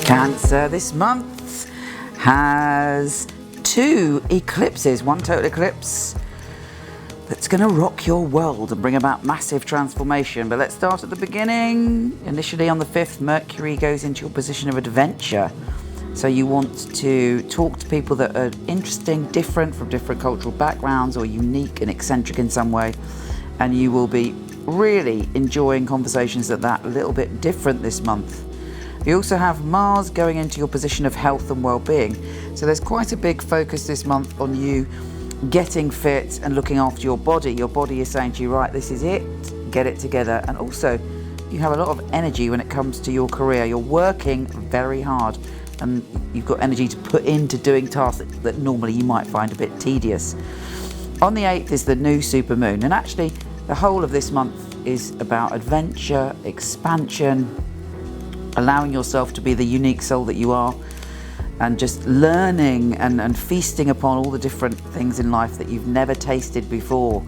Cancer this month has 2 eclipses, one total eclipse that's going to rock your world and bring about massive transformation. But let's start at the beginning. Initially on the 5th, Mercury goes into your position of adventure. So you want to talk to people that are interesting, different from different cultural backgrounds, or unique and eccentric in some way. And you will be really enjoying conversations that are a little bit different this month. You also have Mars going into your position of health and well-being. So there's quite a big focus this month on you getting fit and looking after your body. Your body is saying to you, right, this is it, get it together. And also you have a lot of energy when it comes to your career. You're working very hard and you've got energy to put into doing tasks that normally you might find a bit tedious. On the 8th is the new supermoon, and actually the whole of this month is about adventure, expansion, allowing yourself to be the unique soul that you are, and just learning and feasting upon all the different things in life that you've never tasted before.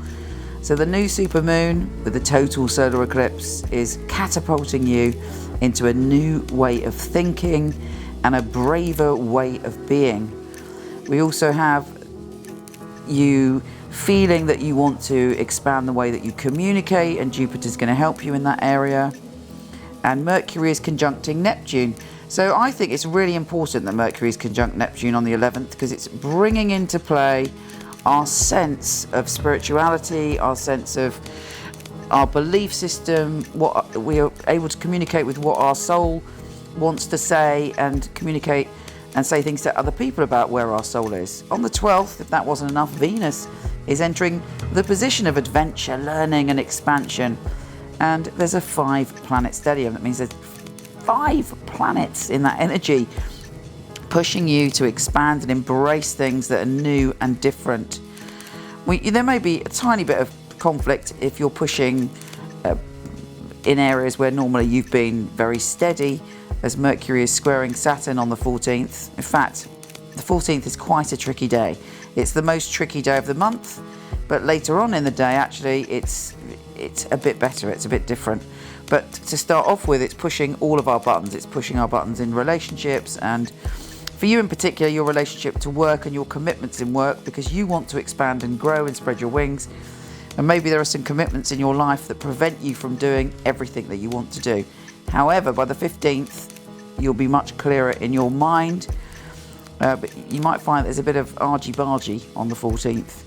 So the new supermoon with the total solar eclipse is catapulting you into a new way of thinking and a braver way of being. We also have you feeling that you want to expand the way that you communicate, and Jupiter's going to help you in that area. And Mercury is conjuncting Neptune. So I think it's really important that Mercury is conjunct Neptune on the 11th, because it's bringing into play our sense of spirituality, our sense of our belief system, what we are able to communicate with, what our soul wants to say, and communicate and say things to other people about where our soul is. On the 12th, if that wasn't enough, Venus is entering the position of adventure, learning and expansion. And there's a 5-planet stellium. That means there's 5 planets in that energy pushing you to expand and embrace things that are new and different. There may be a tiny bit of conflict if you're pushing in areas where normally you've been very steady, as Mercury is squaring Saturn on the 14th. In fact, the 14th is quite a tricky day. It's the most tricky day of the month, but later on in the day, actually, it's a bit better, it's a bit different. But to start off with, it's pushing all of our buttons. It's pushing our buttons in relationships, and for you in particular, your relationship to work and your commitments in work, because you want to expand and grow and spread your wings. And maybe there are some commitments in your life that prevent you from doing everything that you want to do. However, by the 15th, you'll be much clearer in your mind, but you might find there's a bit of argy-bargy on the 14th.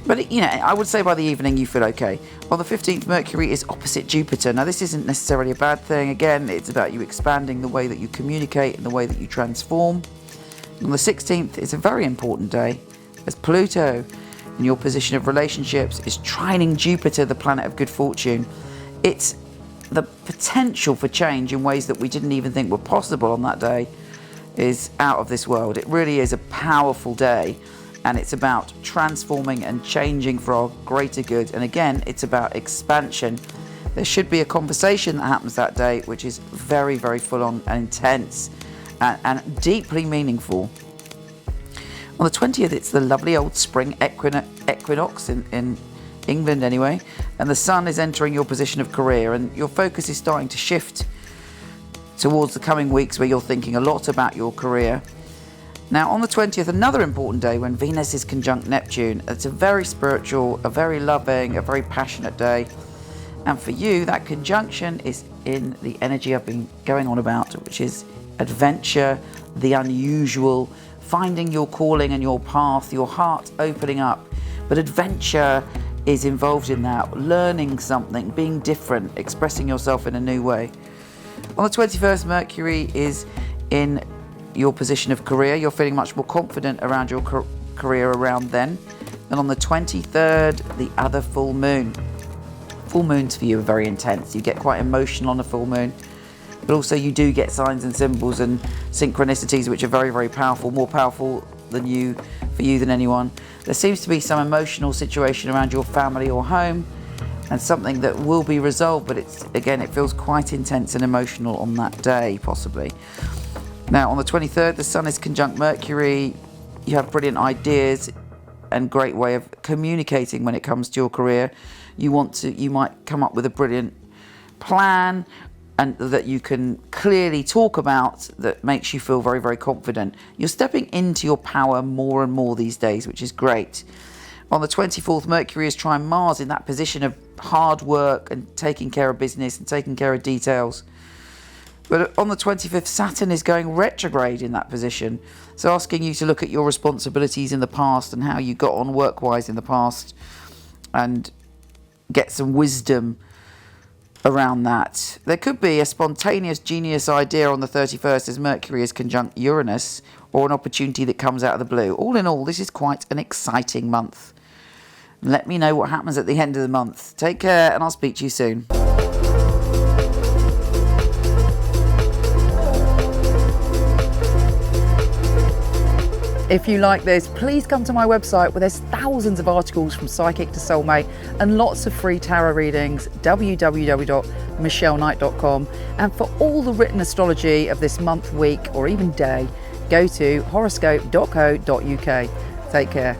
But I would say by the evening you feel okay. On the 15th, Mercury is opposite Jupiter. Now, this isn't necessarily a bad thing. Again, it's about you expanding the way that you communicate and the way that you transform. On the 16th, it's a very important day, as Pluto, in your position of relationships, is trining Jupiter, the planet of good fortune. It's the potential for change in ways that we didn't even think were possible on that day is out of this world. It really is a powerful day. And it's about transforming and changing for our greater good. And again, it's about expansion. There should be a conversation that happens that day, which is very, very full on and intense and deeply meaningful. On the 20th, it's the lovely old spring equinox in England anyway. And the sun is entering your position of career, and your focus is starting to shift towards the coming weeks where you're thinking a lot about your career. Now, on the 20th, another important day when Venus is conjunct Neptune. It's a very spiritual, a very loving, a very passionate day. And for you, that conjunction is in the energy I've been going on about, which is adventure, the unusual, finding your calling and your path, your heart opening up. But adventure is involved in that, learning something, being different, expressing yourself in a new way. On the 21st, Mercury is in your position of career. You're feeling much more confident around your career around then. And on the 23rd, the other full moon. Full moons for you are very intense. You get quite emotional on a full moon, but also you do get signs and symbols and synchronicities which are very, very powerful, more powerful than you than anyone. There seems to be some emotional situation around your family or home, and something that will be resolved, but it feels quite intense and emotional on that day, possibly. Now, on the 23rd, the sun is conjunct Mercury. You have brilliant ideas and great way of communicating when it comes to your career. You might come up with a brilliant plan, and that you can clearly talk about, that makes you feel very, very confident. You're stepping into your power more and more these days, which is great. On the 24th, Mercury is trying Mars in that position of hard work and taking care of business and taking care of details. But on the 25th, Saturn is going retrograde in that position. So asking you to look at your responsibilities in the past and how you got on work-wise in the past and get some wisdom around that. There could be a spontaneous genius idea on the 31st as Mercury is conjunct Uranus, or an opportunity that comes out of the blue. All in all, this is quite an exciting month. Let me know what happens at the end of the month. Take care, and I'll speak to you soon. If you like this, please come to my website where there's thousands of articles from psychic to soulmate and lots of free tarot readings, www.michelleknight.com. And for all the written astrology of this month, week, or even day, go to horoscope.co.uk. Take care.